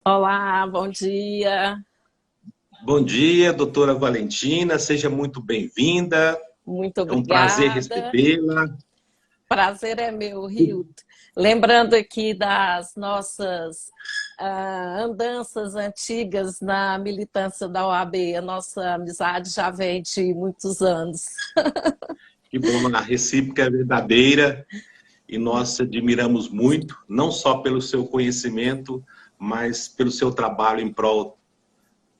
Olá, bom dia. Bom dia, doutora Valentina, seja muito bem-vinda. Muito É um prazer obrigada. recebê-la. Prazer é meu, Rio. Lembrando aqui das nossas andanças antigas na militância da OAB, a nossa amizade já vem de muitos anos. Que bom, a recíproca é verdadeira e nós admiramos muito, não só pelo seu conhecimento, mas pelo seu trabalho em prol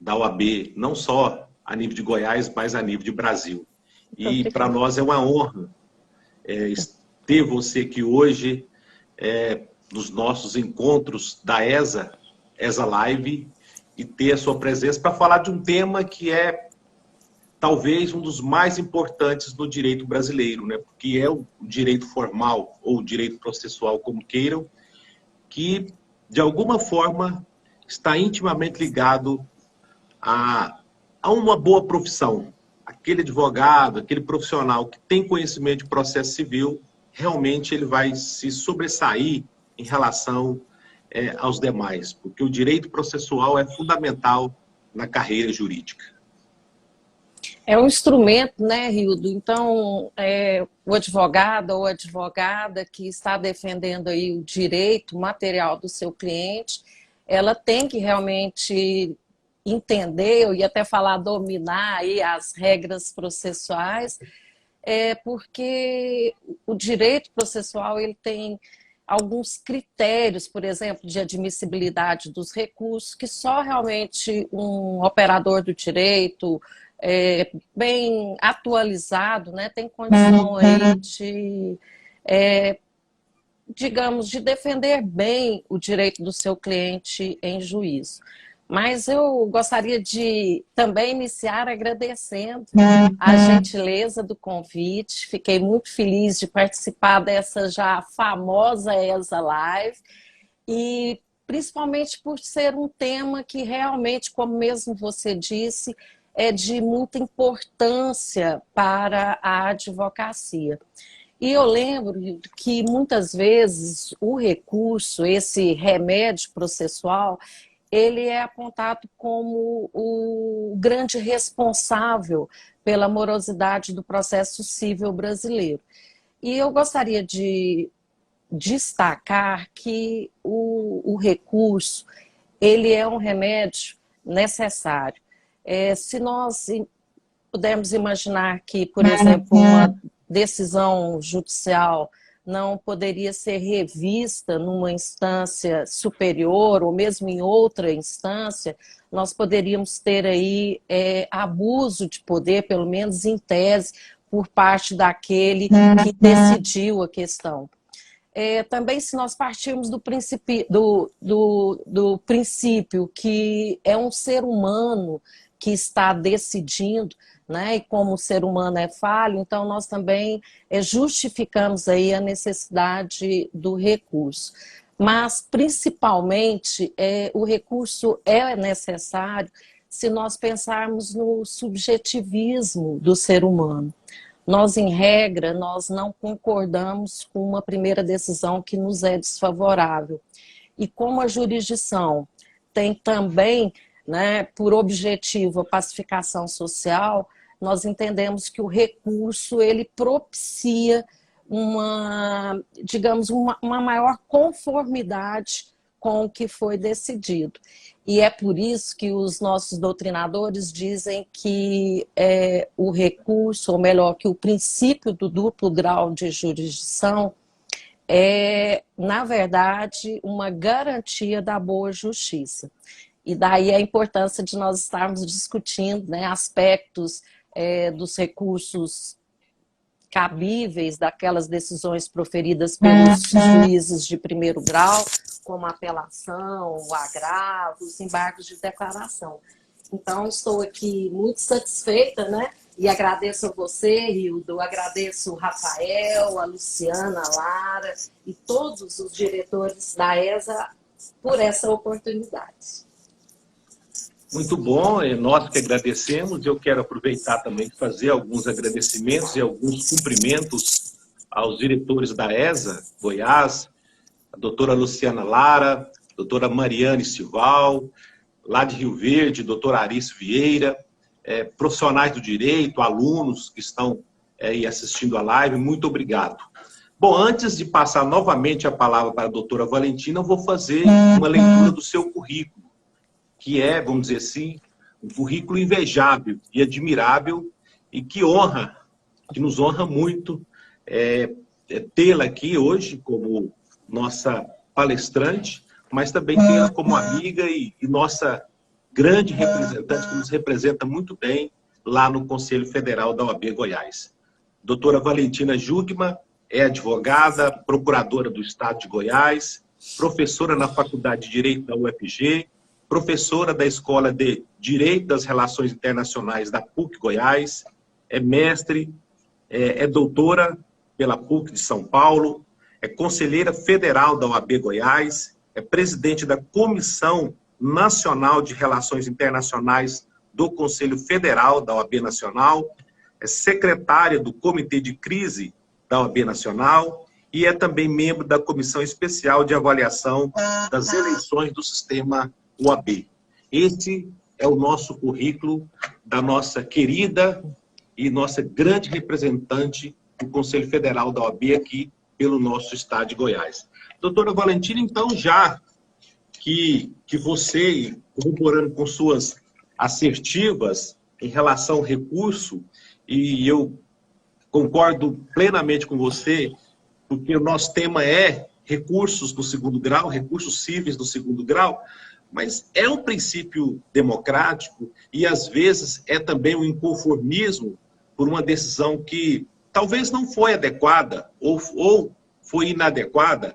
da OAB, não só a nível de Goiás, mas a nível de Brasil. Muito E para obrigada. nós é uma honra ter você aqui hoje nos nossos encontros da ESA Live, e ter a sua presença para falar de um tema que é talvez um dos mais importantes no direito brasileiro, né? Porque é o direito formal ou o direito processual, como queiram, que de alguma forma está intimamente ligado a uma boa profissão. Aquele advogado, aquele profissional que tem conhecimento de processo civil, realmente ele vai se sobressair em relação aos demais, porque o direito processual é fundamental na carreira jurídica. É um instrumento, né, Rildo? Então, o advogado ou advogada que está defendendo aí o direito material do seu cliente, ela tem que realmente entender, eu ia até falar dominar aí as regras processuais, porque o direito processual ele tem alguns critérios, por exemplo, de admissibilidade dos recursos, que só realmente um operador do direito bem atualizado, né, tem condição aí de, digamos, de defender bem o direito do seu cliente em juízo. Mas eu gostaria de também iniciar agradecendo a gentileza do convite. Fiquei muito feliz de participar dessa já famosa ESA Live e principalmente por ser um tema que realmente, como mesmo você disse, é de muita importância para a advocacia. E eu lembro que muitas vezes o recurso, esse remédio processual, ele é apontado como o grande responsável pela morosidade do processo civil brasileiro. E eu gostaria de destacar que o recurso, ele é um remédio necessário. Se nós pudermos imaginar que, por exemplo, uma decisão judicial não poderia ser revista numa instância superior ou mesmo em outra instância, nós poderíamos ter aí abuso de poder, pelo menos em tese, por parte daquele que decidiu a questão. Também se nós partirmos do princípio que é um ser humano que está decidindo, né, e como o ser humano é falho, então nós também justificamos aí a necessidade do recurso. Mas, principalmente, o recurso é necessário se nós pensarmos no subjetivismo do ser humano. Nós, em regra, nós não concordamos com uma primeira decisão que nos é desfavorável. E como a jurisdição tem também, né, por objetivo a pacificação social, nós entendemos que o recurso ele propicia digamos, uma maior conformidade com o que foi decidido. E é por isso que os nossos doutrinadores dizem que o recurso, ou melhor, que o princípio do duplo grau de jurisdição é, na verdade, uma garantia da boa justiça. E daí a importância de nós estarmos discutindo, né, aspectos dos recursos cabíveis daquelas decisões proferidas pelos juízes de primeiro grau, como a apelação, o agravo, os embargos de declaração. Então, estou aqui muito satisfeita, né? E agradeço a você, Hildo, agradeço o Rafael, a Luciana, a Lara e todos os diretores da ESA por essa oportunidade. Muito bom, é nós que agradecemos. Eu quero aproveitar também e fazer alguns agradecimentos e alguns cumprimentos aos diretores da ESA Goiás, a doutora Luciana Lara, doutora Mariane Sival, lá de Rio Verde, doutor Arício Vieira, profissionais do direito, alunos que estão aí assistindo a live, muito obrigado. Bom, antes de passar novamente a palavra para a doutora Valentina, eu vou fazer uma leitura do seu currículo, que é, vamos dizer assim, um currículo invejável e admirável e que nos honra muito tê-la aqui hoje como nossa palestrante, mas também tê-la como amiga e nossa grande representante, que nos representa muito bem lá no Conselho Federal da OAB Goiás. Doutora Valentina Jugman é advogada, procuradora do Estado de Goiás, professora na Faculdade de Direito da UFG, professora da Escola de Direito das Relações Internacionais da PUC Goiás, é mestre, é doutora pela PUC de São Paulo, é conselheira federal da OAB Goiás, é presidente da Comissão Nacional de Relações Internacionais do Conselho Federal da OAB Nacional, é secretária do Comitê de Crise da OAB Nacional e é também membro da Comissão Especial de Avaliação das Eleições do Sistema OAB. Esse é o nosso currículo da nossa querida e nossa grande representante do Conselho Federal da OAB aqui pelo nosso estado de Goiás. Doutora Valentina, então, já que você, corroborando com suas assertivas em relação ao recurso, e eu concordo plenamente com você, porque o nosso tema é recursos do segundo grau, recursos cíveis do segundo grau, mas é um princípio democrático e, às vezes, é também um inconformismo por uma decisão que talvez não foi adequada ou foi inadequada.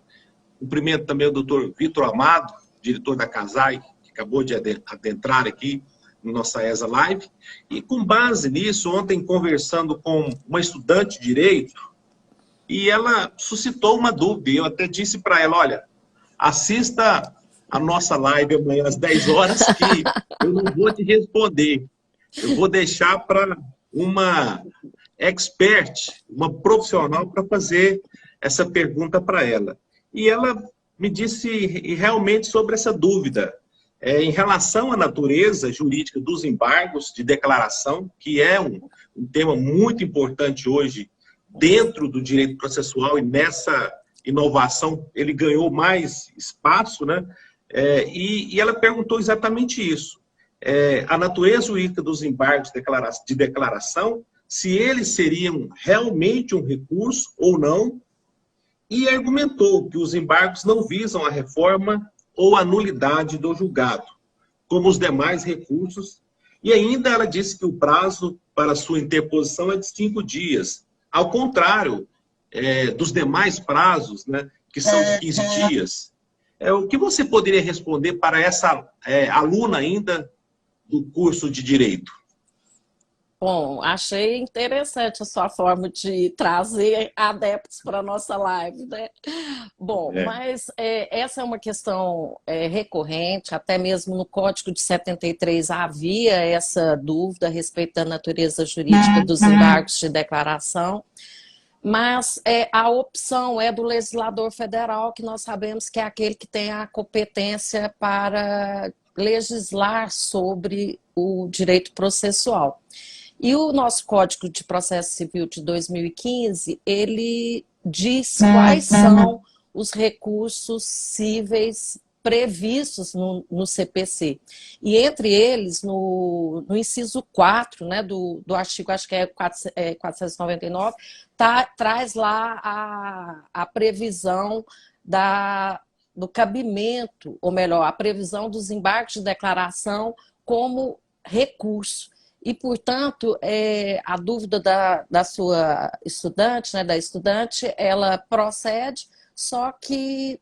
Cumprimento também o doutor Vitor Amado, diretor da CASAI, que acabou de adentrar aqui na nossa ESA Live. E com base nisso, ontem conversando com uma estudante de Direito, e ela suscitou uma dúvida. Eu até disse para ela, olha, assista a nossa live amanhã às 10 horas, que eu não vou te responder. Eu vou deixar para uma expert, uma profissional, para fazer essa pergunta para ela. E ela me disse realmente sobre essa dúvida. Em relação à natureza jurídica dos embargos de declaração, que é um tema muito importante hoje dentro do direito processual, e nessa inovação ele ganhou mais espaço, né? E ela perguntou exatamente isso. A natureza jurídica dos embargos de declaração, se eles seriam realmente um recurso ou não, e argumentou que os embargos não visam a reforma ou a nulidade do julgado, como os demais recursos, e ainda ela disse que o prazo para sua interposição é de 5 dias, ao contrário dos demais prazos, né, que são de 15 dias. O que você poderia responder para essa aluna ainda do curso de Direito? Bom, achei interessante a sua forma de trazer adeptos para a nossa live, né? Bom, mas essa é uma questão recorrente, até mesmo no Código de 73 havia essa dúvida a respeito da natureza jurídica dos embargos de declaração, mas a opção é do legislador federal, que nós sabemos que é aquele que tem a competência para legislar sobre o direito processual. E o nosso Código de Processo Civil de 2015, ele diz quais são os recursos cíveis previstos no CPC. E entre eles, no inciso 4, né, do artigo, acho que é 499, traz lá a previsão do cabimento, ou melhor, a previsão dos embargos de declaração como recurso. E, portanto, a dúvida da sua estudante, né, da estudante, ela procede, só que,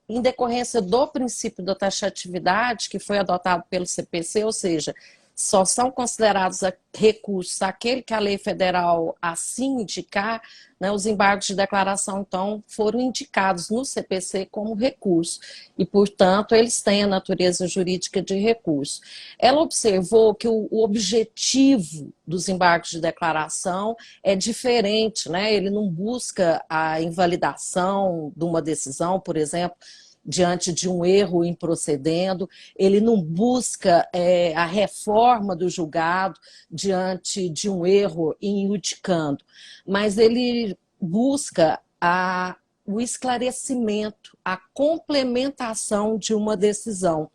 em decorrência do princípio da taxatividade, que foi adotado pelo CPC, ou seja, só são considerados recursos aquele que a lei federal assim indicar, né, os embargos de declaração, então, foram indicados no CPC como recurso e, portanto, eles têm a natureza jurídica de recurso. Ela observou que o objetivo dos embargos de declaração é diferente, né? Ele não busca a invalidação de uma decisão, por exemplo, diante de um erro improcedendo, ele não busca a reforma do julgado diante de um erro indicando, mas ele busca o esclarecimento, a complementação de uma decisão.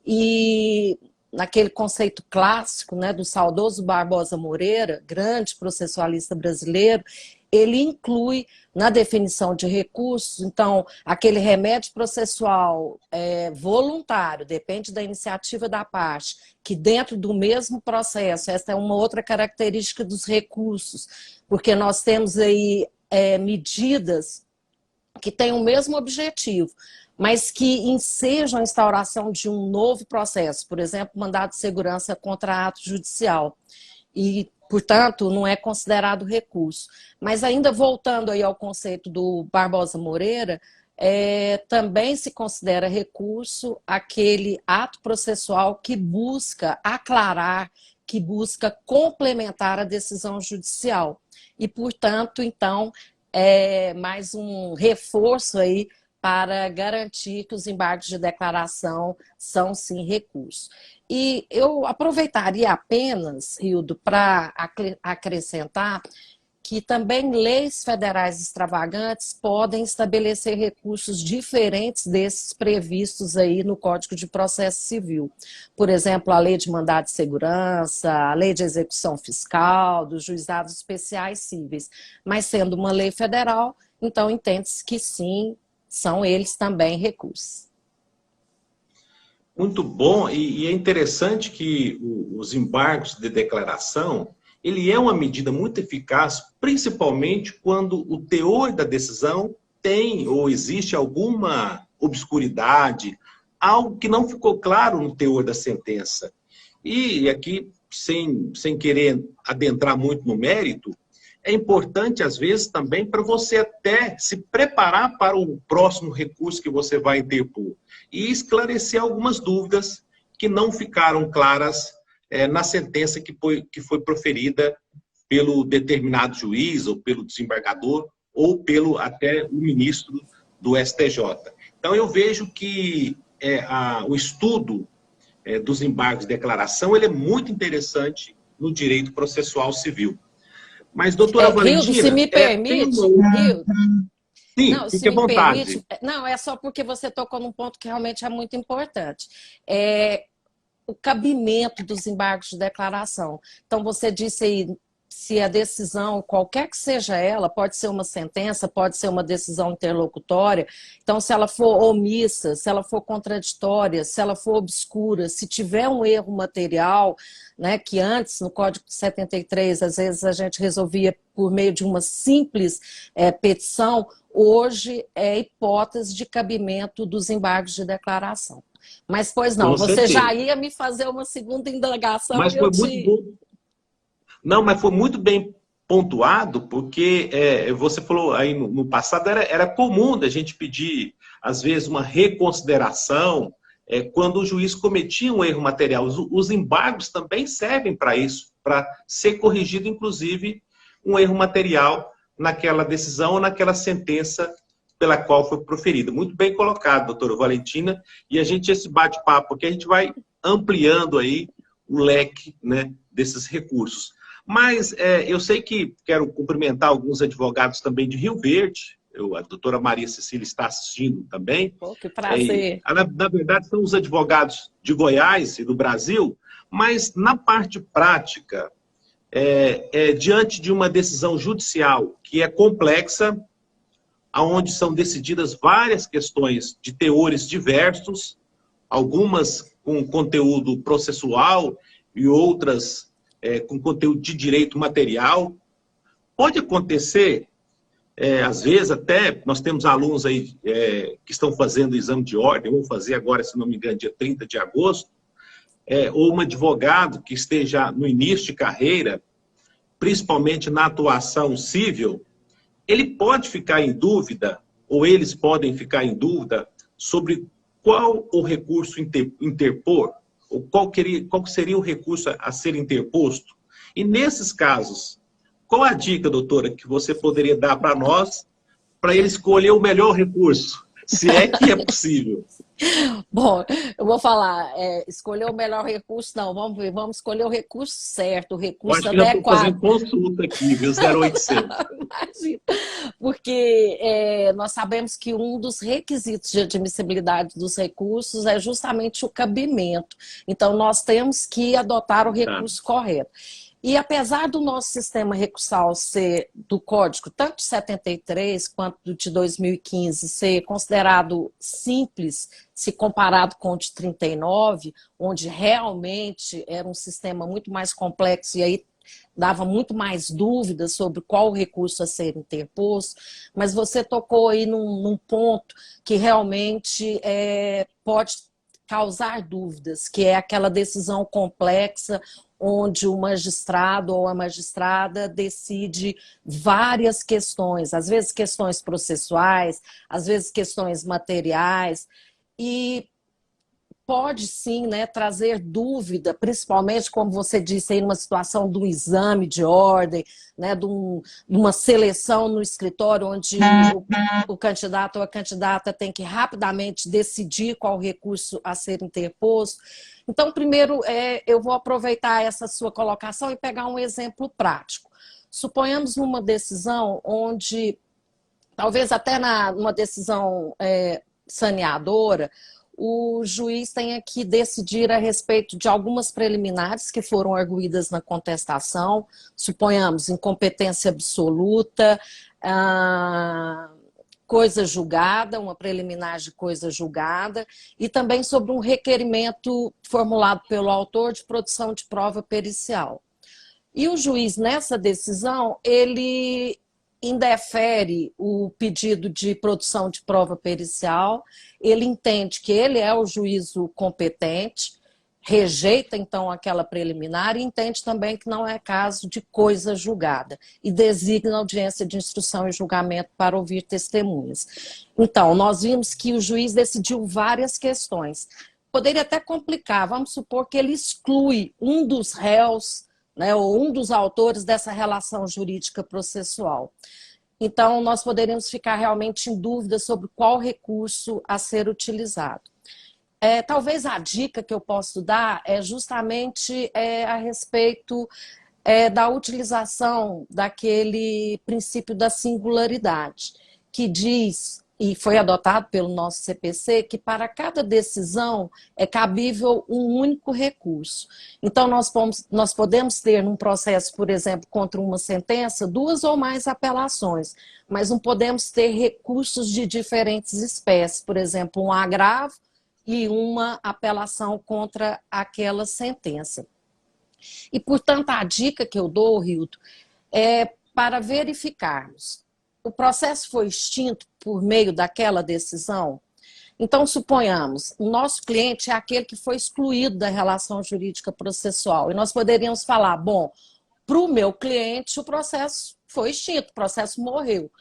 E naquele conceito clássico, né, do saudoso Barbosa Moreira, grande processualista brasileiro, ele inclui na definição de recursos, então, aquele remédio processual voluntário, depende da iniciativa da parte, que dentro do mesmo processo, essa é uma outra característica dos recursos, porque nós temos aí medidas que têm o mesmo objetivo, mas que ensejam a instauração de um novo processo, por exemplo, mandado de segurança contra ato judicial. E, portanto, não é considerado recurso. Mas ainda voltando aí ao conceito do Barbosa Moreira, também se considera recurso aquele ato processual que busca aclarar, que busca complementar a decisão judicial. E, portanto, então, mais um reforço aí para garantir que os embargos de declaração são, sim, recurso. E eu aproveitaria apenas, Hildo, para acrescentar que também leis federais extravagantes podem estabelecer recursos diferentes desses previstos aí no Código de Processo Civil. Por exemplo, a Lei de Mandado de Segurança, a Lei de Execução Fiscal, dos Juizados Especiais Cíveis. Mas sendo uma lei federal, então entende-se que sim, são eles também recursos. Muito bom, e é interessante que os embargos de declaração, ele é uma medida muito eficaz, principalmente quando o teor da decisão tem ou existe alguma obscuridade, algo que não ficou claro no teor da sentença. E aqui, sem querer adentrar muito no mérito, é importante, às vezes, também para você até se preparar para o próximo recurso que você vai interpor e esclarecer algumas dúvidas que não ficaram claras na sentença que foi proferida pelo determinado juiz, ou pelo desembargador, ou pelo até o ministro do STJ. Então, eu vejo que o estudo dos embargos de declaração ele é muito interessante no direito processual civil. Mas, doutora Valentina... Hildo, se me permite, Hildo, sim, não, fique à vontade. Permite, não, é só porque você tocou num ponto que realmente é muito importante. O cabimento dos embargos de declaração. Então, você disse aí, se a decisão, qualquer que seja ela, pode ser uma sentença, pode ser uma decisão interlocutória, então se ela for omissa, se ela for contraditória, se ela for obscura, se tiver um erro material, né, que antes, no Código de 73, às vezes a gente resolvia por meio de uma simples petição, hoje é hipótese de cabimento dos embargos de declaração. Mas, pois não, você já ia me fazer uma segunda indagação. Mas foi muito bom. Não, mas foi muito bem pontuado, porque você falou aí no passado, era comum da gente pedir, às vezes, uma reconsideração quando o juiz cometia um erro material. Os embargos também servem para isso, para ser corrigido, inclusive, um erro material naquela decisão ou naquela sentença pela qual foi proferida. Muito bem colocado, doutora Valentina, e a gente, esse bate-papo, porque a gente vai ampliando aí o leque, né, desses recursos. Mas eu sei que quero cumprimentar alguns advogados também de Rio Verde, a doutora Maria Cecília está assistindo também. Pô, que prazer. Na verdade, são os advogados de Goiás e do Brasil, mas na parte prática, diante de uma decisão judicial que é complexa, onde são decididas várias questões de teores diversos, algumas com conteúdo processual e outras com conteúdo de direito material. Pode acontecer, às vezes até, nós temos alunos aí que estão fazendo o exame de ordem, vão fazer agora, se não me engano, dia 30 de agosto, ou um advogado que esteja no início de carreira, principalmente na atuação civil, ele pode ficar em dúvida, ou eles podem ficar em dúvida, sobre qual o recurso interpor, ou qual seria o recurso a ser interposto. E nesses casos, qual a dica, doutora, que você poderia dar para nós, para ele escolher o melhor recurso? Se é que é possível. Bom, eu vou falar, escolher o melhor recurso, não, vamos ver, vamos escolher o recurso certo, o Eu recurso acho que já estou adequado. fazendo consulta aqui, viu? 0800. Imagina. Porque nós sabemos que um dos requisitos de admissibilidade dos recursos é justamente o cabimento. Então, nós temos que adotar o Tá. recurso correto. E apesar do nosso sistema recursal ser do Código, tanto de 73 quanto do de 2015, ser considerado simples, se comparado com o de 39, onde realmente era um sistema muito mais complexo e aí dava muito mais dúvidas sobre qual recurso a ser interposto, mas você tocou aí num ponto que realmente pode causar dúvidas, que é aquela decisão complexa onde o magistrado ou a magistrada decide várias questões, às vezes questões processuais, às vezes questões materiais, e pode sim, né, trazer dúvida, principalmente, como você disse aí, numa situação do exame de ordem, né, de uma seleção no escritório, onde o candidato ou a candidata tem que rapidamente decidir qual recurso a ser interposto. Então, primeiro, eu vou aproveitar essa sua colocação e pegar um exemplo prático. Suponhamos numa decisão onde, talvez até numa decisão saneadora, o juiz tenha que decidir a respeito de algumas preliminares que foram arguídas na contestação, suponhamos incompetência absoluta, coisa julgada, uma preliminar de coisa julgada, e também sobre um requerimento formulado pelo autor de produção de prova pericial. E o juiz, nessa decisão, ele indefere o pedido de produção de prova pericial, ele entende que ele é o juízo competente, rejeita então aquela preliminar e entende também que não é caso de coisa julgada e designa audiência de instrução e julgamento para ouvir testemunhas. Então, nós vimos que o juiz decidiu várias questões. Poderia até complicar, vamos supor que ele exclui um dos réus, né, ou um dos autores dessa relação jurídica processual. Então, nós poderíamos ficar realmente em dúvida sobre qual recurso a ser utilizado. Talvez a dica que eu posso dar é justamente a respeito da utilização daquele princípio da singularidade, que diz, e foi adotado pelo nosso CPC, que para cada decisão é cabível um único recurso. Então, nós podemos ter num processo, por exemplo, contra uma sentença, duas ou mais apelações, mas não podemos ter recursos de diferentes espécies, por exemplo, um agravo e uma apelação contra aquela sentença. E, portanto, a dica que eu dou, Hildo, é para verificarmos. O processo foi extinto por meio daquela decisão? Então, suponhamos, o nosso cliente é aquele que foi excluído da relação jurídica processual. E nós poderíamos falar, bom, para o meu cliente o processo foi extinto, o processo morreu.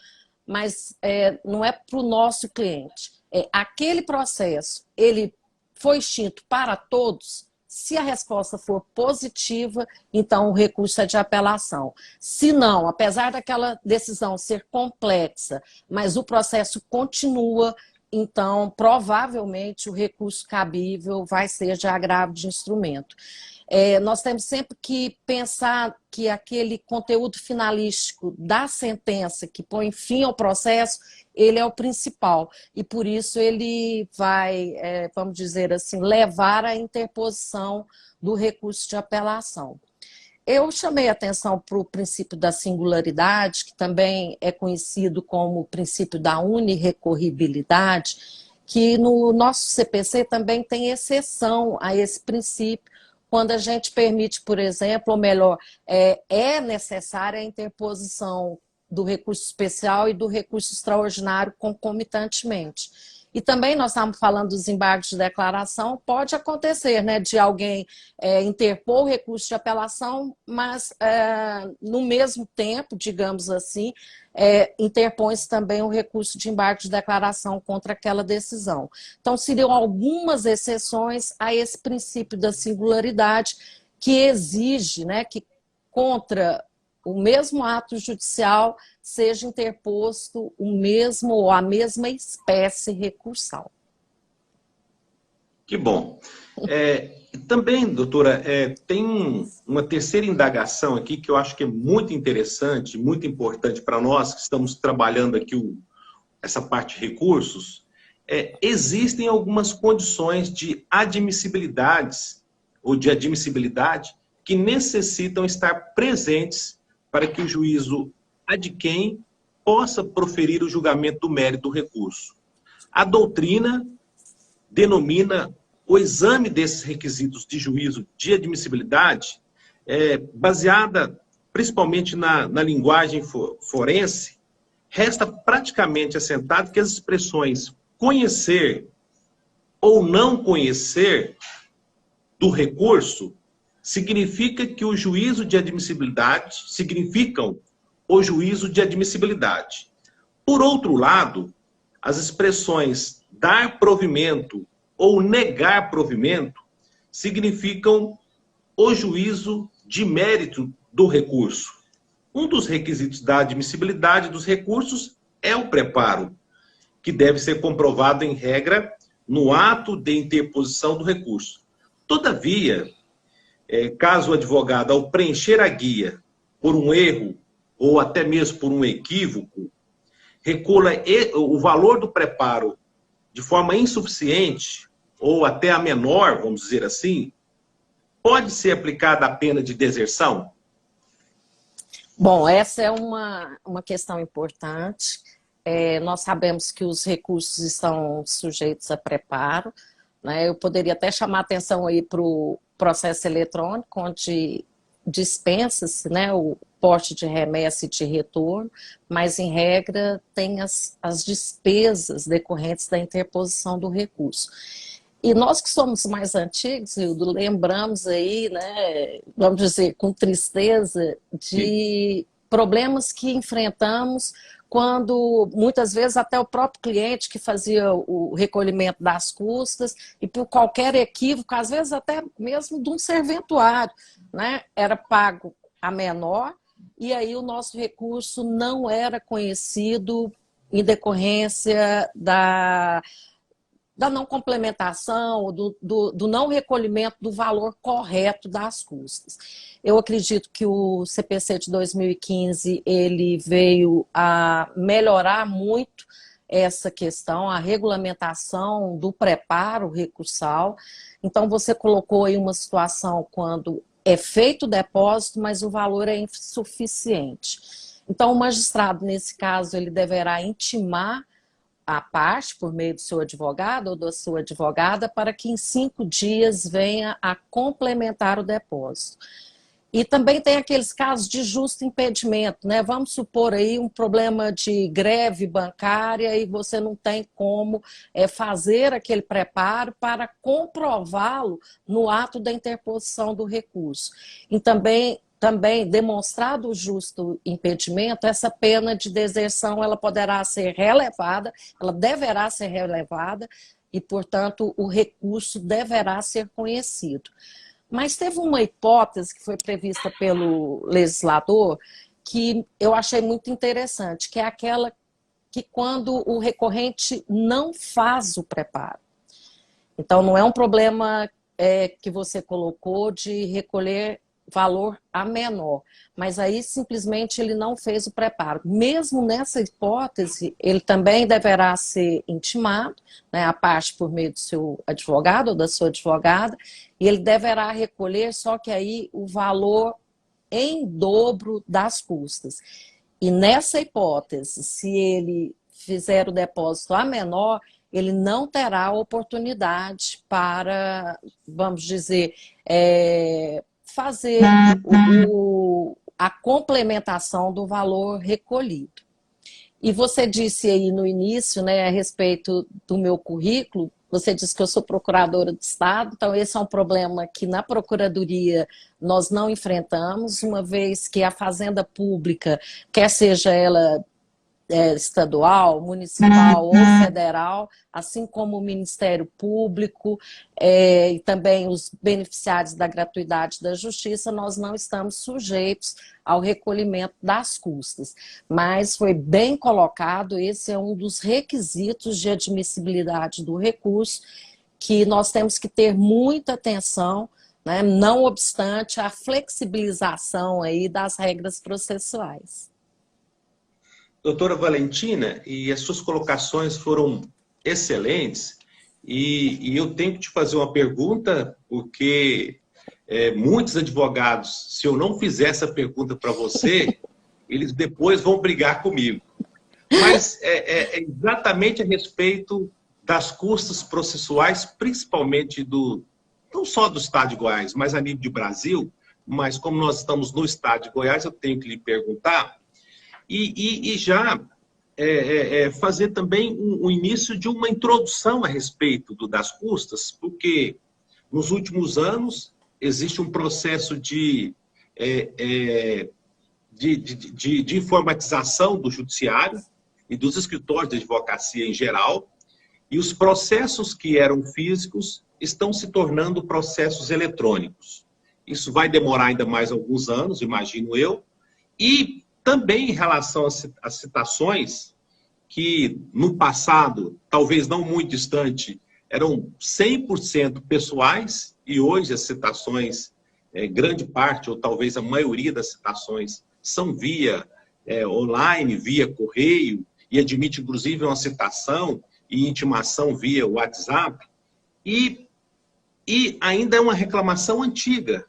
Mas não é para o nosso cliente. Aquele processo, ele foi extinto para todos? Se a resposta for positiva, então o recurso é de apelação. Se não, apesar daquela decisão ser complexa, mas o processo continua, então provavelmente o recurso cabível vai ser de agravo de instrumento. Nós temos sempre que pensar que aquele conteúdo finalístico da sentença que põe fim ao processo, ele é o principal, e por isso ele vai, vamos dizer assim, levar à interposição do recurso de apelação. Eu chamei a atenção para o princípio da singularidade, que também é conhecido como o princípio da unirrecorribilidade, que no nosso CPC também tem exceção a esse princípio, quando a gente permite, por exemplo, ou melhor, é necessária a interposição do recurso especial e do recurso extraordinário concomitantemente. E também nós estamos falando dos embargos de declaração, pode acontecer, né, de alguém interpor o recurso de apelação, mas no mesmo tempo, digamos assim, interpõe-se também o recurso de embargo de declaração contra aquela decisão. Então, seriam algumas exceções a esse princípio da singularidade que exige, né, que contra o mesmo ato judicial seja interposto o mesmo ou a mesma espécie recursal. Que bom. Também, doutora, tem uma terceira indagação aqui que eu acho que é muito interessante, muito importante para nós que estamos trabalhando aqui essa parte de recursos. Existem algumas condições de admissibilidade que necessitam estar presentes para que o juízo adquém possa proferir o julgamento do mérito do recurso. A doutrina denomina o exame desses requisitos de juízo de admissibilidade, baseada principalmente na linguagem forense, resta praticamente assentado que as expressões conhecer ou não conhecer do recurso significam o juízo de admissibilidade. Por outro lado, as expressões dar provimento ou negar provimento significam o juízo de mérito do recurso. Um dos requisitos da admissibilidade dos recursos é o preparo, que deve ser comprovado em regra no ato de interposição do recurso. Todavia, caso o advogado, ao preencher a guia por um erro ou até mesmo por um equívoco, recula o valor do preparo de forma insuficiente ou até a menor, vamos dizer assim, pode ser aplicada a pena de deserção? Bom, essa é uma questão importante. Nós sabemos que os recursos estão sujeitos a preparo, né? Eu poderia até chamar a atenção aí para o processo eletrônico, onde dispensa-se, né, o porte de remessa e de retorno, mas, em regra, tem as despesas decorrentes da interposição do recurso. E nós que somos mais antigos, Hildo, lembramos aí, né, vamos dizer, com tristeza, de problemas que enfrentamos quando, muitas vezes, até o próprio cliente que fazia o recolhimento das custas e por qualquer equívoco, às vezes até mesmo de um serventuário, né, era pago a menor e aí o nosso recurso não era conhecido em decorrência da não complementação, do não recolhimento do valor correto das custas. Eu acredito que o CPC de 2015 ele veio a melhorar muito essa questão, a regulamentação do preparo recursal. Então, você colocou aí uma situação quando é feito o depósito, mas o valor é insuficiente. Então, o magistrado, nesse caso, ele deverá intimar a parte por meio do seu advogado ou da sua advogada para que em 5 dias venha a complementar o depósito. E também tem aqueles casos de justo impedimento, né? Vamos supor aí um problema de greve bancária e você não tem como fazer aquele preparo para comprová-lo no ato da interposição do recurso. E também demonstrado o justo impedimento, essa pena de deserção ela poderá ser relevada, ela deverá ser relevada e, portanto, o recurso deverá ser conhecido. Mas teve uma hipótese que foi prevista pelo legislador que eu achei muito interessante, que é aquela que quando o recorrente não faz o preparo. Então, não é um problema que você colocou de recolher valor a menor, mas aí simplesmente ele não fez o preparo. Mesmo nessa hipótese, ele também deverá ser intimado, né, a parte por meio do seu advogado ou da sua advogada, e ele deverá recolher, só que aí o valor em dobro das custas. E nessa hipótese, se ele fizer o depósito a menor, ele não terá oportunidade para, vamos dizer, fazer a complementação do valor recolhido. E você disse aí no início, né, a respeito do meu currículo, você disse que eu sou procuradora do Estado, então esse é um problema que na Procuradoria nós não enfrentamos, uma vez que a Fazenda Pública, quer seja ela estadual, municipal ou federal, assim como o Ministério Público e também os beneficiários da gratuidade da justiça, nós não estamos sujeitos ao recolhimento das custas. Mas foi bem colocado, esse é um dos requisitos de admissibilidade do recurso, que nós temos que ter muita atenção, né, não obstante a flexibilização aí das regras processuais. Doutora Valentina, e as suas colocações foram excelentes, e eu tenho que te fazer uma pergunta, porque muitos advogados, se eu não fizer essa pergunta para você, eles depois vão brigar comigo. Mas é exatamente a respeito das custas processuais, principalmente não só do Estado de Goiás, mas a nível de Brasil, mas como nós estamos no Estado de Goiás, eu tenho que lhe perguntar, e já fazer também o início de uma introdução a respeito das custas, porque nos últimos anos existe um processo de informatização do judiciário e dos escritórios de advocacia em geral, e os processos que eram físicos estão se tornando processos eletrônicos. Isso vai demorar ainda mais alguns anos, imagino eu, e também em relação às citações, que no passado, talvez não muito distante, eram 100% pessoais, e hoje as citações, grande parte, ou talvez a maioria das citações, são via online, via correio, e admite inclusive uma citação e intimação via WhatsApp, e ainda é uma reclamação antiga,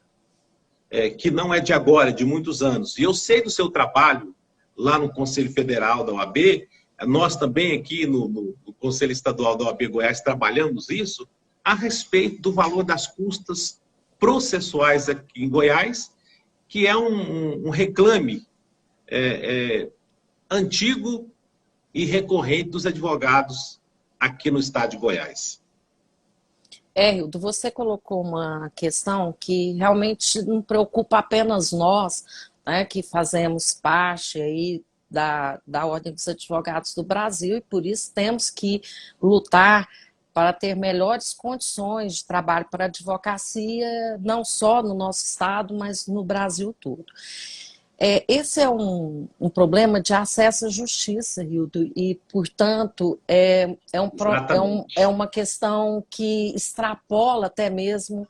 que não é de agora, é de muitos anos. E eu sei do seu trabalho lá no Conselho Federal da OAB, nós também aqui no Conselho Estadual da OAB Goiás trabalhamos isso, a respeito do valor das custas processuais aqui em Goiás, que é um reclame antigo e recorrente dos advogados aqui no estado de Goiás. Hildo, você colocou uma questão que realmente não preocupa apenas nós, né, que fazemos parte aí da Ordem dos Advogados do Brasil, e por isso temos que lutar para ter melhores condições de trabalho para a advocacia, não só no nosso estado, mas no Brasil todo. Esse é um problema de acesso à justiça, Hildo, e, portanto, é uma questão que extrapola até mesmo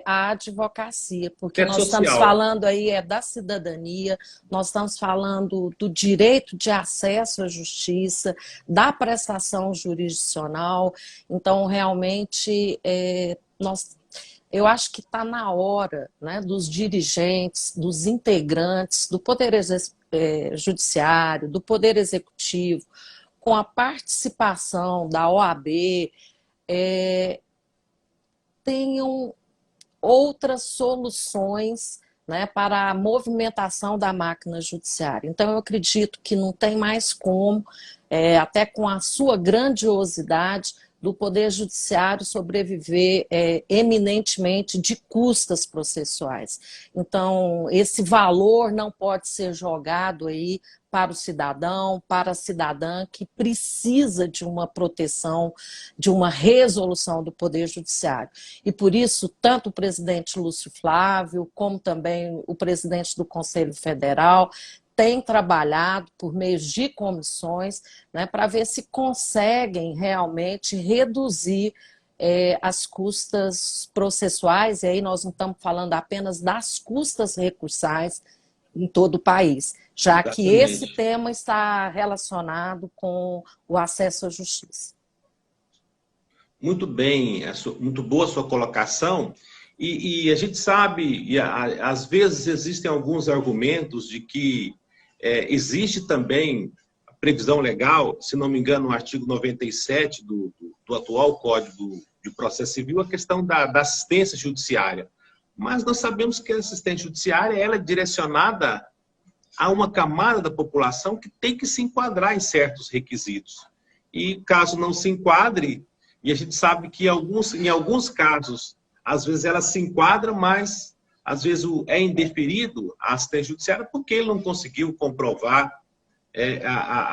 a advocacia, porque nós estamos falando aí da cidadania, nós estamos falando do direito de acesso à justiça, da prestação jurisdicional. Então, realmente, eu acho que está na hora, né, dos dirigentes, dos integrantes, do Poder Judiciário, do Poder Executivo, com a participação da OAB, tenham outras soluções, né, para a movimentação da máquina judiciária. Então, eu acredito que não tem mais como, até com a sua grandiosidade, do Poder Judiciário sobreviver eminentemente de custas processuais. Então, esse valor não pode ser jogado aí para o cidadão, para a cidadã que precisa de uma proteção, de uma resolução do Poder Judiciário. E por isso, tanto o presidente Lúcio Flávio, como também o presidente do Conselho Federal, tem trabalhado por meio de comissões, né, para ver se conseguem realmente reduzir as custas processuais, e aí nós não estamos falando apenas das custas recursais em todo o país, já Exatamente. Que esse tema está relacionado com o acesso à justiça. Muito bem, muito boa a sua colocação, e a gente sabe, às vezes existem alguns argumentos de que existe também a previsão legal, se não me engano, no artigo 97 do atual Código de Processo Civil, a questão da assistência judiciária. Mas nós sabemos que a assistência judiciária ela é direcionada a uma camada da população que tem que se enquadrar em certos requisitos. E caso não se enquadre, e a gente sabe que em alguns casos, às vezes ela se enquadra, mas às vezes é indeferido a assistência judiciária porque ele não conseguiu comprovar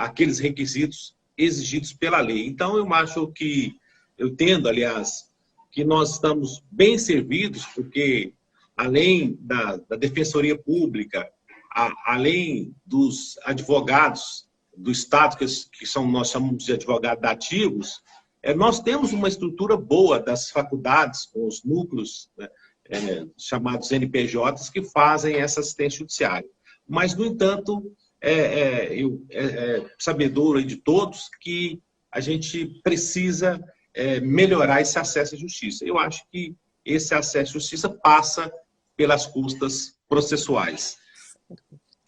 aqueles requisitos exigidos pela lei. Então, eu acho que, eu entendo, aliás, que nós estamos bem servidos, porque além da Defensoria Pública, além dos advogados do Estado, que são, nós chamamos de advogados ativos, nós temos uma estrutura boa das faculdades, com os núcleos, né, chamados NPJs, que fazem essa assistência judiciária. Mas, no entanto, sabedor de todos que a gente precisa melhorar esse acesso à justiça. Eu acho que esse acesso à justiça passa pelas custas processuais.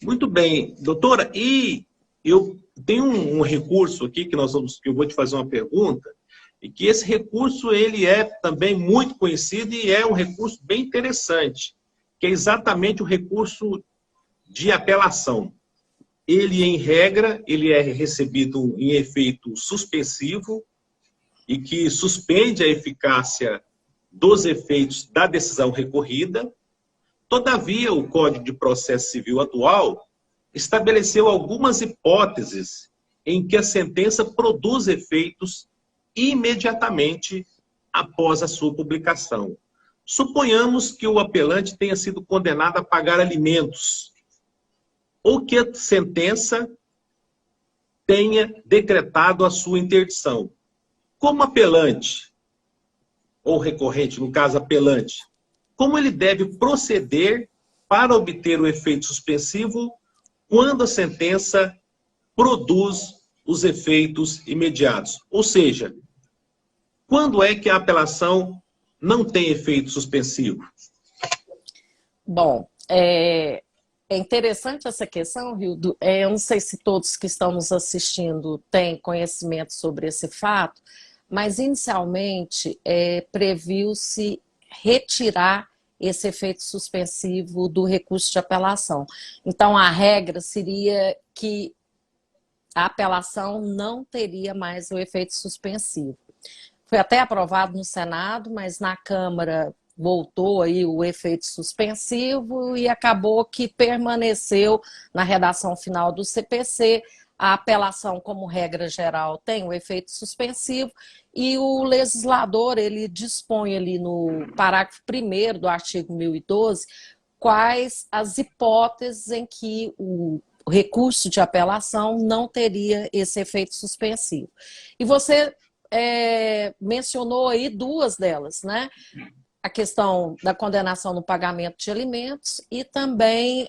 Muito bem, doutora, e eu tenho um recurso aqui que eu vou te fazer uma pergunta, e que esse recurso ele é também muito conhecido e é um recurso bem interessante, que é exatamente o recurso de apelação. Ele, em regra, ele é recebido em efeito suspensivo e que suspende a eficácia dos efeitos da decisão recorrida. Todavia, o Código de Processo Civil atual estabeleceu algumas hipóteses em que a sentença produz efeitos imediatamente após a sua publicação. Suponhamos que o apelante tenha sido condenado a pagar alimentos, ou que a sentença tenha decretado a sua interdição. Como apelante, ou recorrente, no caso apelante, como ele deve proceder para obter o efeito suspensivo quando a sentença produz os efeitos imediatos? Ou seja, quando é que a apelação não tem efeito suspensivo? Bom, é interessante essa questão, Hildo. Eu não sei se todos que estão nos assistindo têm conhecimento sobre esse fato, mas inicialmente previu-se retirar esse efeito suspensivo do recurso de apelação. Então, a regra seria que a apelação não teria mais o efeito suspensivo. Foi até aprovado no Senado, mas na Câmara voltou aí o efeito suspensivo e acabou que permaneceu na redação final do CPC. A apelação, como regra geral, tem o efeito suspensivo e o legislador ele dispõe ali no parágrafo 1º do artigo 1012 quais as hipóteses em que o recurso de apelação não teria esse efeito suspensivo. E você mencionou aí duas delas, né? A questão da condenação no pagamento de alimentos e também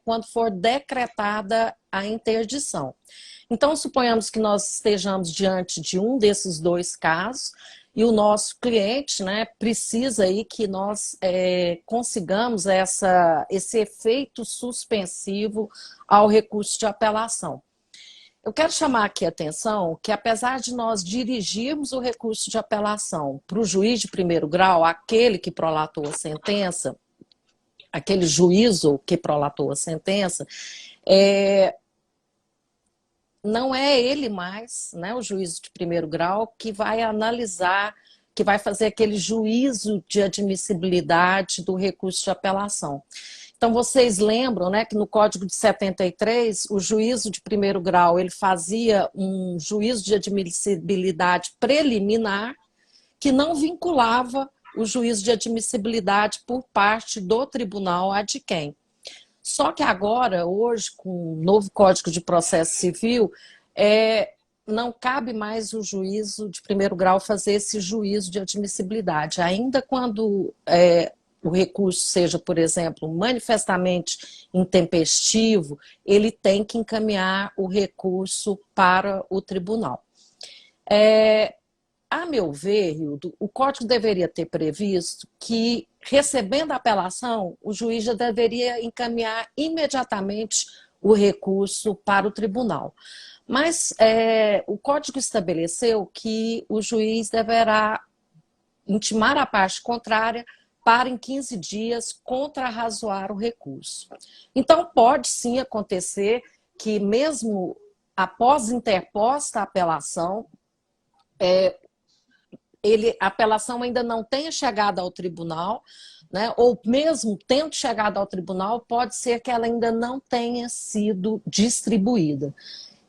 quando for decretada a interdição. Então, suponhamos que nós estejamos diante de um desses dois casos e o nosso cliente, né, precisa aí que nós consigamos esse efeito suspensivo ao recurso de apelação. Eu quero chamar aqui a atenção que, apesar de nós dirigirmos o recurso de apelação para o juiz de primeiro grau, aquele que prolatou a sentença, aquele juízo que prolatou a sentença, não é ele mais, né, o juízo de primeiro grau, que vai analisar, que vai fazer aquele juízo de admissibilidade do recurso de apelação. Então, vocês lembram, né, que no Código de 73, o juízo de primeiro grau ele fazia um juízo de admissibilidade preliminar que não vinculava o juízo de admissibilidade por parte do tribunal ad quem. Só que agora, hoje, com o novo Código de Processo Civil, não cabe mais o juízo de primeiro grau fazer esse juízo de admissibilidade, ainda quando o recurso seja, por exemplo, manifestamente intempestivo, ele tem que encaminhar o recurso para o tribunal. A meu ver, Hildo, o Código deveria ter previsto que, recebendo a apelação, o juiz já deveria encaminhar imediatamente o recurso para o tribunal. Mas o Código estabeleceu que o juiz deverá intimar a parte contrária para, em 15 dias, contrarrazoar o recurso. Então, pode sim acontecer que, mesmo após interposta a apelação, a apelação ainda não tenha chegado ao tribunal, né, ou mesmo tendo chegado ao tribunal, pode ser que ela ainda não tenha sido distribuída.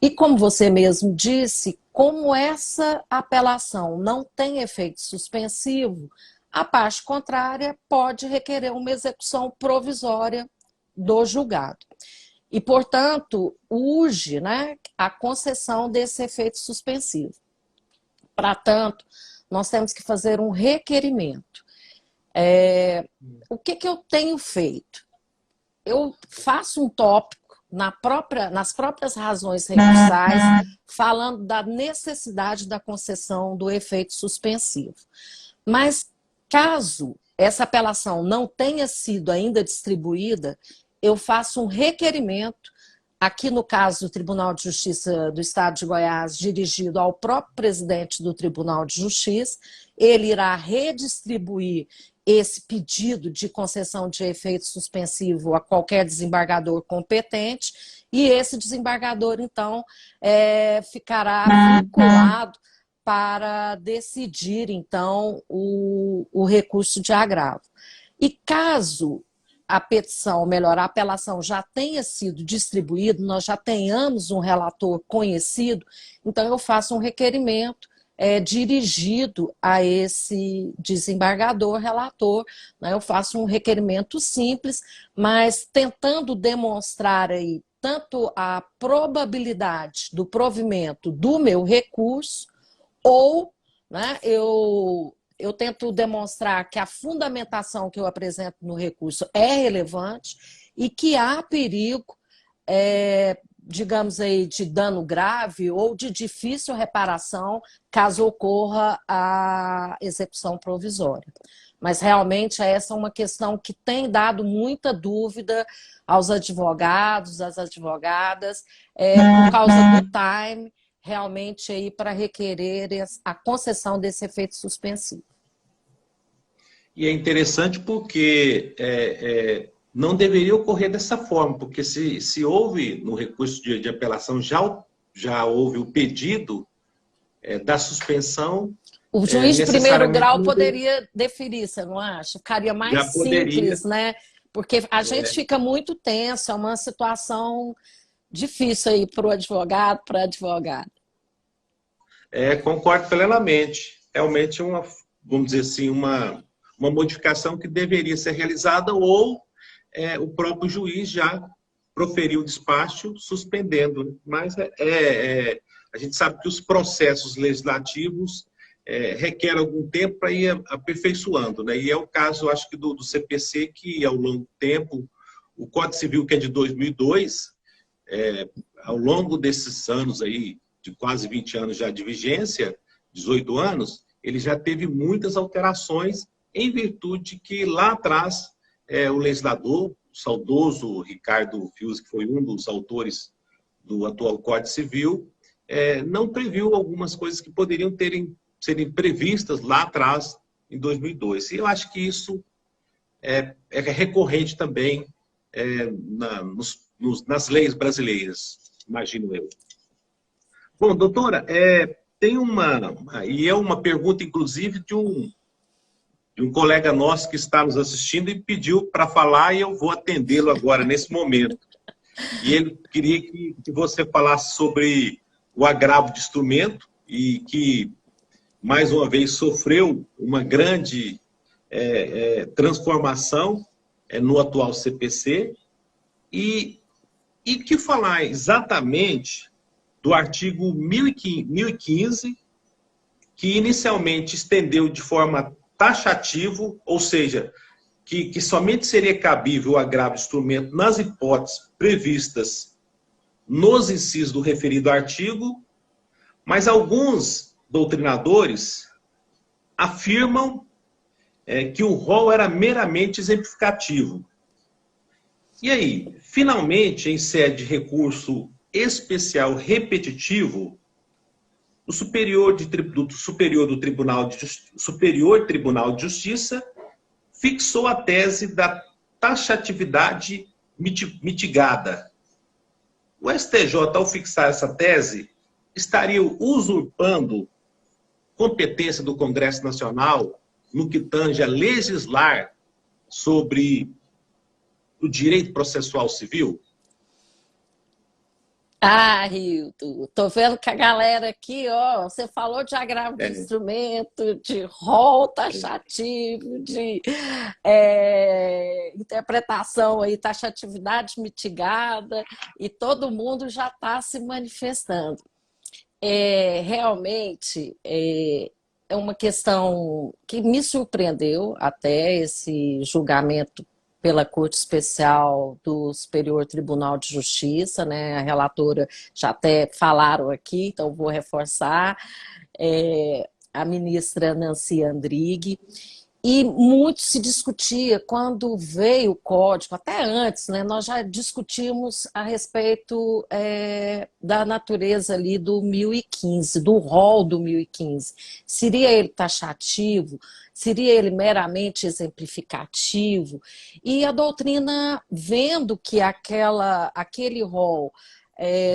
E como você mesmo disse, como essa apelação não tem efeito suspensivo, a parte contrária pode requerer uma execução provisória do julgado. E, portanto, urge, né, a concessão desse efeito suspensivo. Para tanto, nós temos que fazer um requerimento. O que eu tenho feito? Eu faço um tópico nas próprias razões recursais, falando da necessidade da concessão do efeito suspensivo. Mas, caso essa apelação não tenha sido ainda distribuída, eu faço um requerimento, aqui no caso do Tribunal de Justiça do Estado de Goiás, dirigido ao próprio presidente do Tribunal de Justiça. Ele irá redistribuir esse pedido de concessão de efeito suspensivo a qualquer desembargador competente, e esse desembargador, então, ficará vinculado para decidir, então, o recurso de agravo. E caso a petição, ou melhor, a apelação já tenha sido distribuída, nós já tenhamos um relator conhecido, então eu faço um requerimento dirigido a esse desembargador, relator, né? Eu faço um requerimento simples, mas tentando demonstrar aí tanto a probabilidade do provimento do meu recurso, ou, né, eu tento demonstrar que a fundamentação que eu apresento no recurso é relevante e que há perigo, digamos aí, de dano grave ou de difícil reparação caso ocorra a execução provisória. Mas realmente essa é uma questão que tem dado muita dúvida aos advogados, às advogadas, por causa do time, realmente aí para requerer a concessão desse efeito suspensivo. E é interessante porque não deveria ocorrer dessa forma, porque se houve no recurso de apelação, já houve o pedido da suspensão. O juiz de primeiro grau poderia deferir, você não acha? Ficaria mais simples, né? Porque a gente fica muito tenso, é uma situação difícil aí para o advogado, para a advogada. Concordo plenamente. Realmente vamos dizer assim, uma modificação que deveria ser realizada, ou o próprio juiz já proferiu o despacho suspendendo. Mas a gente sabe que os processos legislativos requerem algum tempo para ir aperfeiçoando, né? E é o caso, acho que, do CPC, que ao longo do tempo, o Código Civil, que é de 2002, ao longo desses anos aí, de quase 20 anos já de vigência, 18 anos, ele já teve muitas alterações, em virtude que lá atrás o legislador, o saudoso Ricardo Fius, que foi um dos autores do atual Código Civil, não previu algumas coisas que poderiam serem previstas lá atrás, em 2002. E eu acho que isso é recorrente também nas leis brasileiras, imagino eu. Bom, doutora, tem uma pergunta, inclusive, de um colega nosso que está nos assistindo e pediu para falar, e eu vou atendê-lo agora, nesse momento. E ele queria que você falasse sobre o agravo de instrumento, e que, mais uma vez, sofreu uma grande transformação no atual CPC, e que falar exatamente do artigo 1015, que inicialmente estendeu de forma taxativa, ou seja, que somente seria cabível o agravo de instrumento nas hipóteses previstas nos incisos do referido artigo, mas alguns doutrinadores afirmam que o rol era meramente exemplificativo. E aí, finalmente, em sede de recurso especial repetitivo, o Superior Tribunal de Justiça fixou a tese da taxatividade mitigada. O STJ, ao fixar essa tese, estaria usurpando competência do Congresso Nacional no que tange a legislar sobre o direito processual civil? Ah, Hilton, tô vendo que a galera aqui, ó, você falou de agravo de É, instrumento, de rol taxativo, de interpretação aí, taxatividade mitigada, e todo mundo já está se manifestando. Realmente é uma questão que me surpreendeu até esse julgamento pela Corte Especial do Superior Tribunal de Justiça, né? A relatora já até falaram aqui, então vou reforçar, a ministra Nancy Andrighi. E muito se discutia quando veio o código, até antes, né, nós já discutimos a respeito da natureza ali do 1015, do rol do 1015. Seria ele taxativo? Seria ele meramente exemplificativo? E a doutrina, vendo que aquele rol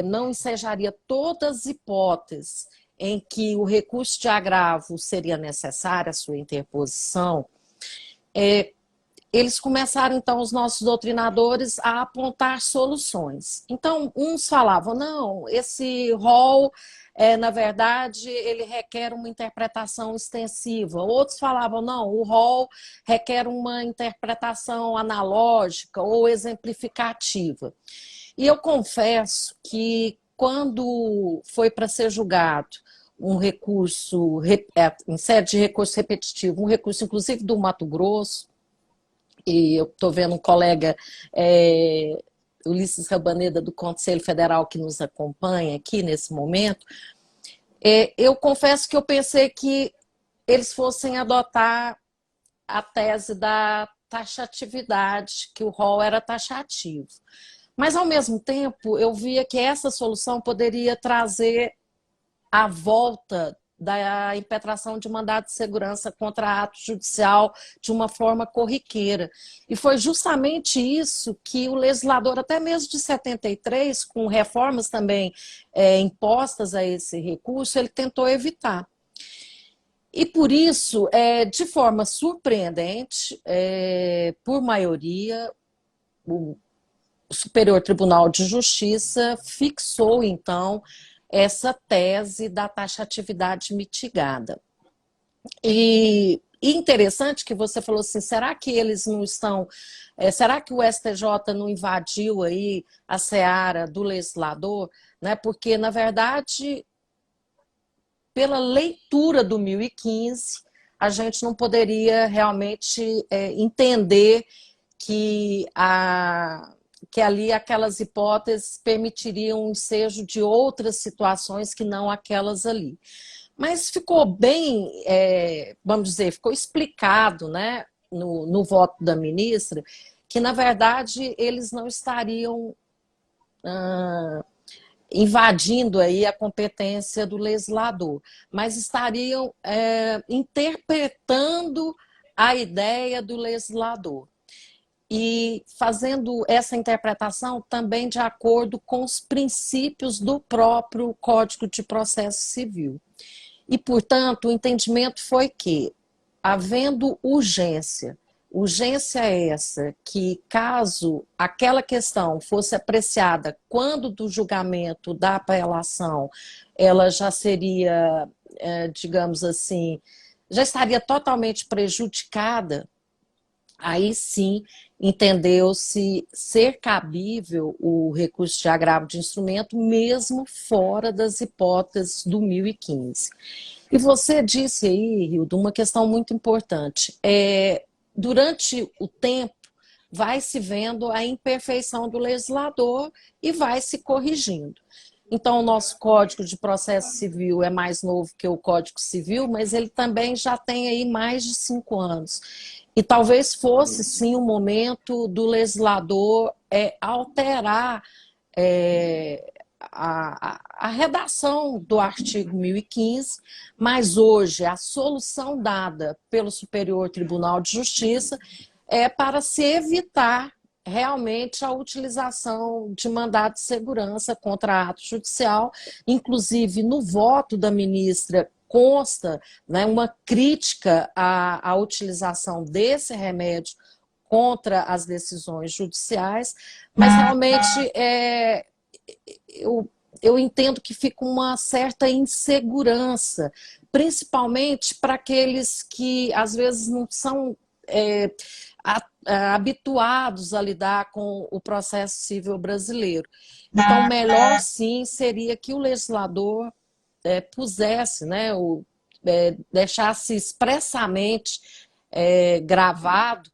não ensejaria todas as hipóteses em que o recurso de agravo seria necessário, a sua interposição, eles começaram, então, os nossos doutrinadores a apontar soluções. Então, uns falavam, não, esse rol, na verdade, ele requer uma interpretação extensiva. Outros falavam, não, o rol requer uma interpretação analógica ou exemplificativa. E eu confesso que quando foi para ser julgado um recurso, em sede de recurso repetitivo, um recurso inclusive do Mato Grosso, e eu estou vendo um colega, Ulisses Rabaneda, do Conselho Federal, que nos acompanha aqui nesse momento, eu confesso que eu pensei que eles fossem adotar a tese da taxatividade, que o rol era taxativo. Mas, ao mesmo tempo, eu via que essa solução poderia trazer a volta da impetração de mandado de segurança contra ato judicial de uma forma corriqueira. E foi justamente isso que o legislador, até mesmo de 73, com reformas também impostas a esse recurso, ele tentou evitar. E por isso, de forma surpreendente, por maioria, o Superior Tribunal de Justiça fixou, então, essa tese da taxatividade mitigada. E interessante que você falou assim, será que eles não estão... será que o STJ não invadiu aí a seara do legislador? Né? Porque, na verdade, pela leitura do 1015, a gente não poderia realmente entender que ali aquelas hipóteses permitiriam um ensejo de outras situações que não aquelas ali. Mas ficou bem, vamos dizer, ficou explicado, né, no voto da ministra, que, na verdade, eles não estariam invadindo aí a competência do legislador, mas estariam interpretando a ideia do legislador e fazendo essa interpretação também de acordo com os princípios do próprio Código de Processo Civil. E, portanto, o entendimento foi que, havendo urgência essa que, caso aquela questão fosse apreciada quando do julgamento da apelação, ela já seria, digamos assim, já estaria totalmente prejudicada, aí sim entendeu-se ser cabível o recurso de agravo de instrumento, mesmo fora das hipóteses do 1015. E você disse aí, Hildo, uma questão muito importante. Durante o tempo, vai se vendo a imperfeição do legislador e vai se corrigindo. Então, o nosso Código de Processo Civil é mais novo que o Código Civil, mas ele também já tem aí mais de 5 anos. E talvez fosse, sim, o momento do legislador alterar a redação do artigo 1015, mas hoje a solução dada pelo Superior Tribunal de Justiça é para se evitar realmente a utilização de mandado de segurança contra ato judicial. Inclusive, no voto da ministra consta, né, uma crítica à utilização desse remédio contra as decisões judiciais, mas realmente eu entendo que fica uma certa insegurança, principalmente para aqueles que às vezes não são habituados a lidar com o processo civil brasileiro. Então, melhor sim seria que o legislador pusesse, né, deixasse expressamente gravado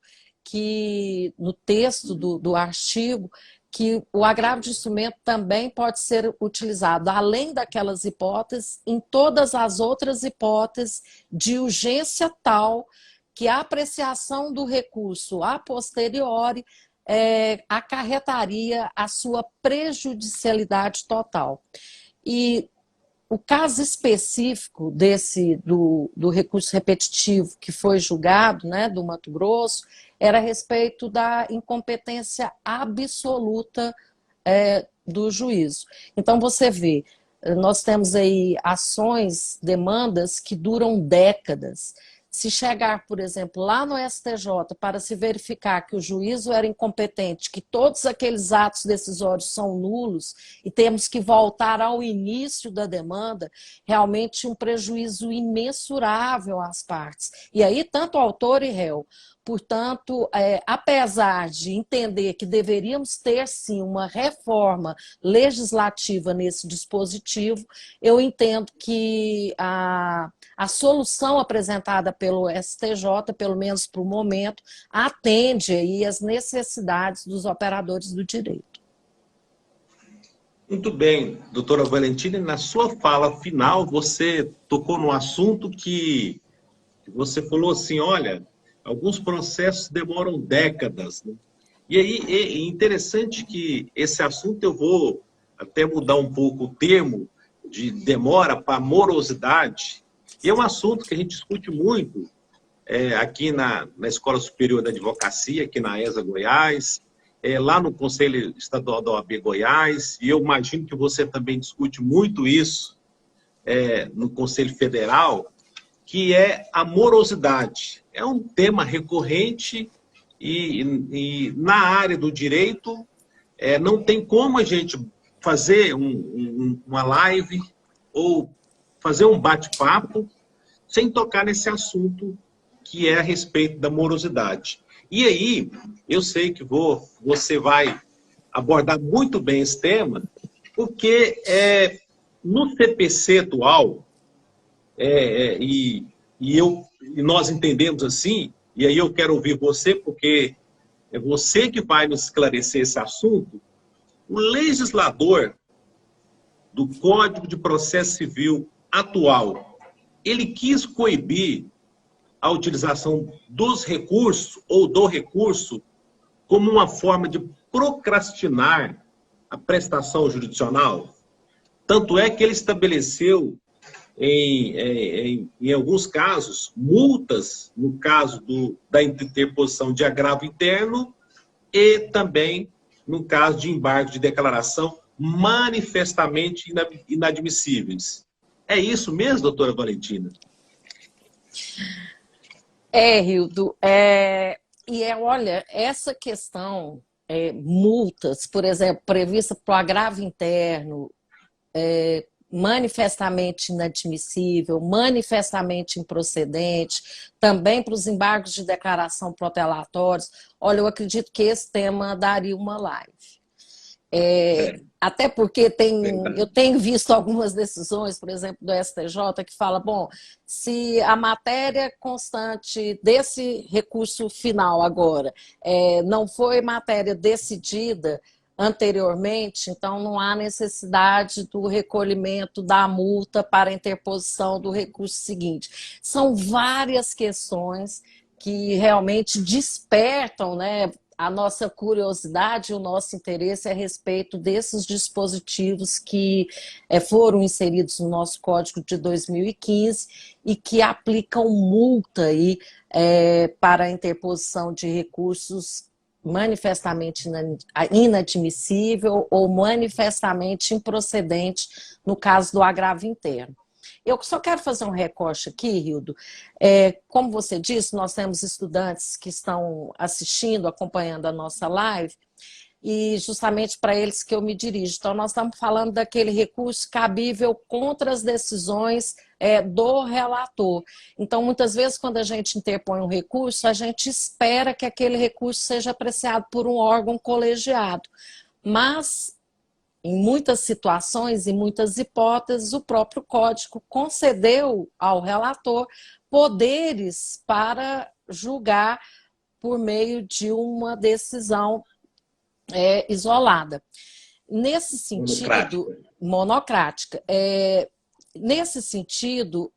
que no texto do artigo que o agravo de instrumento também pode ser utilizado, além daquelas hipóteses, em todas as outras hipóteses de urgência tal que a apreciação do recurso a posteriori acarretaria a sua prejudicialidade total. E o caso específico do recurso repetitivo que foi julgado, né, do Mato Grosso, era a respeito da incompetência absoluta do juízo. Então, você vê, nós temos aí ações, demandas que duram décadas. Se chegar, por exemplo, lá no STJ para se verificar que o juízo era incompetente, que todos aqueles atos decisórios são nulos e temos que voltar ao início da demanda, realmente um prejuízo imensurável às partes. E aí, tanto autor e réu. Portanto, apesar de entender que deveríamos ter, sim, uma reforma legislativa nesse dispositivo, eu entendo que a solução apresentada pelo STJ, pelo menos para o momento, atende aí às necessidades dos operadores do direito. Muito bem, doutora Valentina, na sua fala final, você tocou no assunto que você falou assim, olha, alguns processos demoram décadas, né? E aí é interessante que esse assunto eu vou até mudar um pouco o termo de demora para morosidade. E é um assunto que a gente discute muito aqui na Escola Superior da Advocacia, aqui na ESA Goiás, lá no Conselho Estadual da OAB Goiás, e eu imagino que você também discute muito isso no Conselho Federal, que é a morosidade. É um tema recorrente e na área do direito não tem como a gente fazer uma live ou fazer um bate-papo sem tocar nesse assunto que é a respeito da morosidade. E aí, eu sei que você vai abordar muito bem esse tema, porque no CPC atual, e nós entendemos assim, e aí eu quero ouvir você, porque é você que vai nos esclarecer esse assunto, o legislador do Código de Processo Civil atual, ele quis coibir a utilização dos recursos ou do recurso como uma forma de procrastinar a prestação jurisdicional. Tanto é que ele estabeleceu, em alguns casos, multas, no caso da interposição de agravo interno e também no caso de embargo de declaração manifestamente inadmissíveis. É isso mesmo, doutora Valentina? Rildo, olha, essa questão, multas, por exemplo, prevista para o agravo interno, manifestamente inadmissível, manifestamente improcedente, também para os embargos de declaração protelatórios, olha, eu acredito que esse tema daria uma live. Até porque eu tenho visto algumas decisões, por exemplo, do STJ, que fala, bom, se a matéria constante desse recurso final agora não foi matéria decidida anteriormente, então não há necessidade do recolhimento da multa para a interposição do recurso seguinte. São várias questões que realmente despertam, né, a nossa curiosidade e o nosso interesse a respeito desses dispositivos que foram inseridos no nosso Código de 2015 e que aplicam multa aí, para a interposição de recursos manifestamente inadmissível ou manifestamente improcedente no caso do agravo interno. Eu só quero fazer um recorte aqui, Hildo. Como você disse, nós temos estudantes que estão assistindo, acompanhando a nossa live, e justamente para eles que eu me dirijo. Então, nós estamos falando daquele recurso cabível contra as decisões do relator. Então, muitas vezes, quando a gente interpõe um recurso, a gente espera que aquele recurso seja apreciado por um órgão colegiado. Mas, em muitas situações e muitas hipóteses, o próprio Código concedeu ao relator poderes para julgar por meio de uma decisão isolada. Nesse sentido, monocrática. Nesse sentido,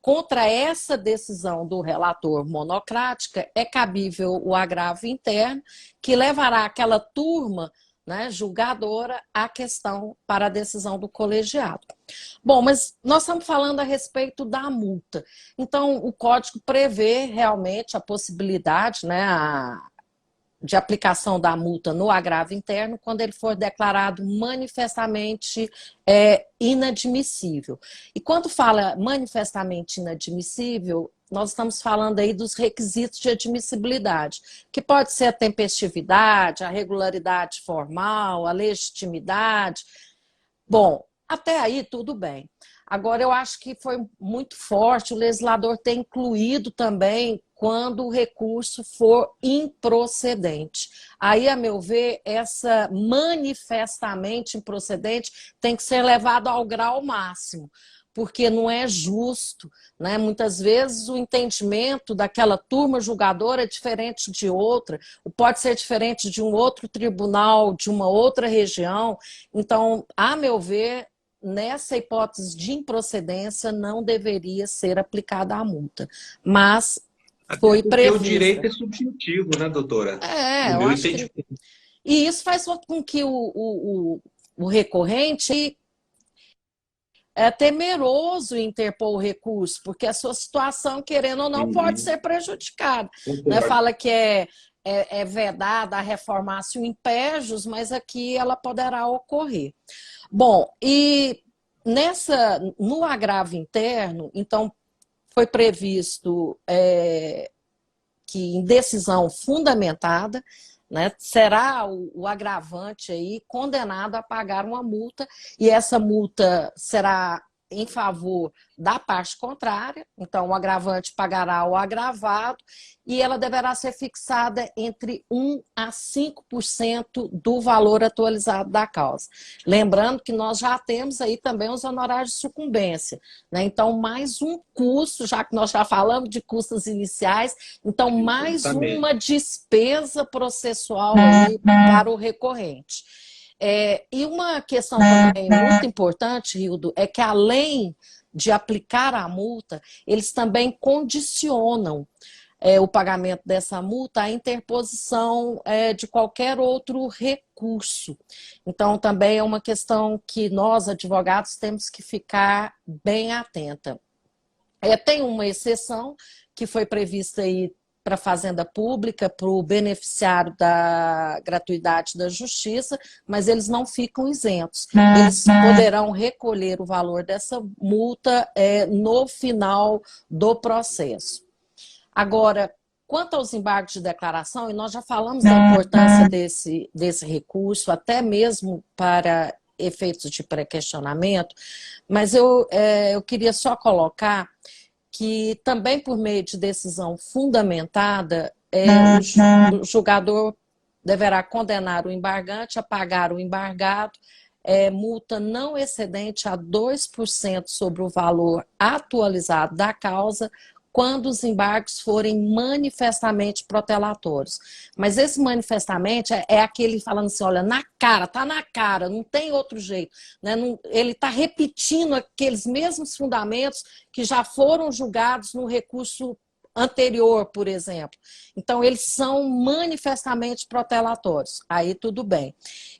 contra essa decisão do relator monocrática, é cabível o agravo interno, que levará aquela turma, né, julgadora à questão para a decisão do colegiado. Bom, mas nós estamos falando a respeito da multa. Então, o Código prevê realmente a possibilidade, né, de aplicação da multa no agravo interno quando ele for declarado manifestamente inadmissível. E quando fala manifestamente inadmissível, nós estamos falando aí dos requisitos de admissibilidade, que pode ser a tempestividade, a regularidade formal, a legitimidade. Bom, até aí tudo bem. Agora, eu acho que foi muito forte o legislador ter incluído também quando o recurso for improcedente. Aí, a meu ver, essa manifestamente improcedente tem que ser levada ao grau máximo, porque não é justo, né? Muitas vezes o entendimento daquela turma julgadora é diferente de outra, pode ser diferente de um outro tribunal, de uma outra região. Então, a meu ver, nessa hipótese de improcedência, não deveria ser aplicada a multa. Mas foi prevista. Porque o direito é subjetivo, né, doutora? Eu acho que... E isso faz com que o recorrente é temeroso em interpor o recurso, porque a sua situação, querendo ou não, pode ser prejudicada. Né? Fala que é vedada a reformácio impégios, mas aqui ela poderá ocorrer. Bom, e no agravo interno, então, foi previsto que em decisão fundamentada, né, será o agravante aí condenado a pagar uma multa, e essa multa será em favor da parte contrária, então o agravante pagará o agravado, e ela deverá ser fixada entre 1 a 5% do valor atualizado da causa. Lembrando que nós já temos aí também os honorários de sucumbência, né? Então mais um custo, já que nós já falamos de custos iniciais, então mais uma despesa processual aí para o recorrente. E uma questão também muito importante, Hildo, é que além de aplicar a multa, eles também condicionam o pagamento dessa multa à interposição de qualquer outro recurso. Então, também é uma questão que nós, advogados, temos que ficar bem atenta. Tem uma exceção que foi prevista aí para a Fazenda Pública, para o beneficiário da gratuidade da Justiça, mas eles não ficam isentos. Eles poderão recolher o valor dessa multa no final do processo. Agora, quanto aos embargos de declaração, e nós já falamos da importância desse recurso, até mesmo para efeitos de pré-questionamento, mas eu queria só colocar que também por meio de decisão fundamentada, o julgador deverá condenar o embargante a pagar o embargado, multa não excedente a 2% sobre o valor atualizado da causa, quando os embargos forem manifestamente protelatórios. Mas esse manifestamente é aquele falando assim, olha, na cara, tá na cara, não tem outro jeito. Né? Não, ele está repetindo aqueles mesmos fundamentos que já foram julgados no recurso anterior, por exemplo. Então, eles são manifestamente protelatórios. Aí tudo bem.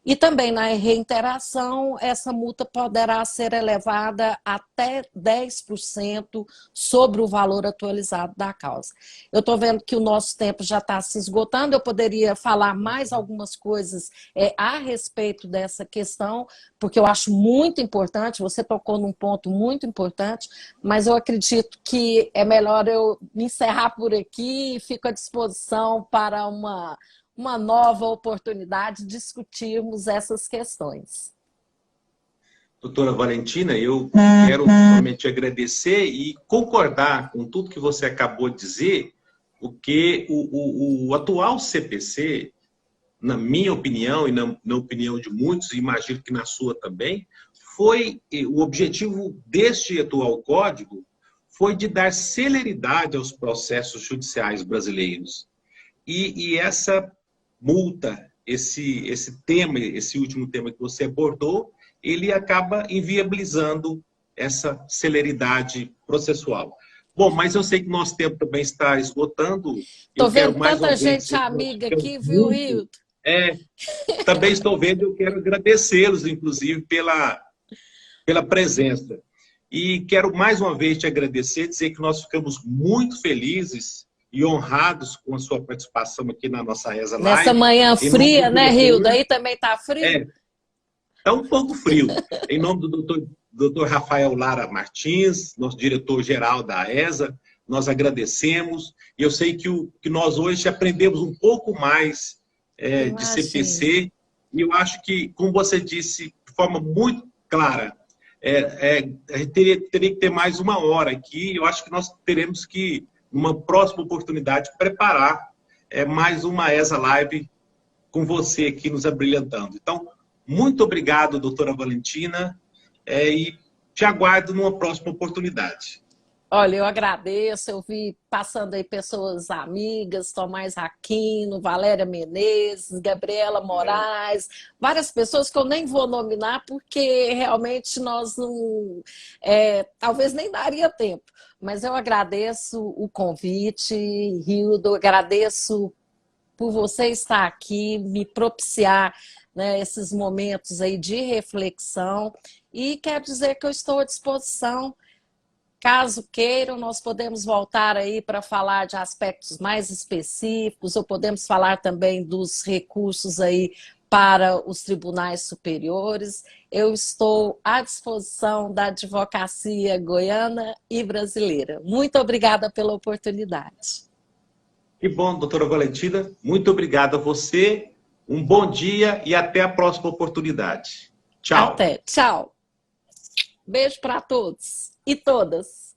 E também na reiteração, essa multa poderá ser elevada até 10% sobre o valor atualizado da causa. Eu estou vendo que o nosso tempo já está se esgotando, eu poderia falar mais algumas coisas a respeito dessa questão, porque eu acho muito importante, você tocou num ponto muito importante, mas eu acredito que é melhor eu me encerrar por aqui e fico à disposição para uma nova oportunidade de discutirmos essas questões. Doutora Valentina, eu quero somente agradecer e concordar com tudo que você acabou de dizer, porque o atual CPC, na minha opinião e na opinião de muitos, e imagino que na sua também, o objetivo deste atual código foi de dar celeridade aos processos judiciais brasileiros. E essa multa, esse tema, esse último tema que você abordou, ele acaba inviabilizando essa celeridade processual. Bom, mas eu sei que nosso tempo também está esgotando. Estou vendo tanta gente amiga aqui, viu, Hildo? Também estou vendo, eu quero agradecê-los, inclusive, pela presença. E quero mais uma vez te agradecer, dizer que nós ficamos muito felizes e honrados com a sua participação aqui na nossa ESA Live. Nessa manhã fria, né, Hildo? Aí também está frio? Está um pouco frio. Em nome do doutor Rafael Lara Martins, nosso diretor-geral da ESA, nós agradecemos. E eu sei que nós hoje aprendemos um pouco mais de CPC. E eu acho que, como você disse de forma muito clara, a gente teria que ter mais uma hora aqui. Eu acho que nós teremos que, numa próxima oportunidade, preparar mais uma ESA Live com você aqui nos abrilhantando. Então, muito obrigado, doutora Valentina, e te aguardo numa próxima oportunidade. Olha, eu agradeço, eu vi passando aí pessoas amigas, Tomás Aquino, Valéria Menezes, Gabriela Moraes, várias pessoas que eu nem vou nominar porque realmente nós não, talvez nem daria tempo, mas eu agradeço o convite, Hildo, agradeço por você estar aqui, me propiciar, né, esses momentos aí de reflexão, e quero dizer que eu estou à disposição. Caso queiram, nós podemos voltar aí para falar de aspectos mais específicos, ou podemos falar também dos recursos aí para os tribunais superiores. Eu estou à disposição da advocacia goiana e brasileira. Muito obrigada pela oportunidade. Que bom, doutora Valentina. Muito obrigado a você. Um bom dia e até a próxima oportunidade. Tchau. Até. Tchau. Beijo para todos e todas.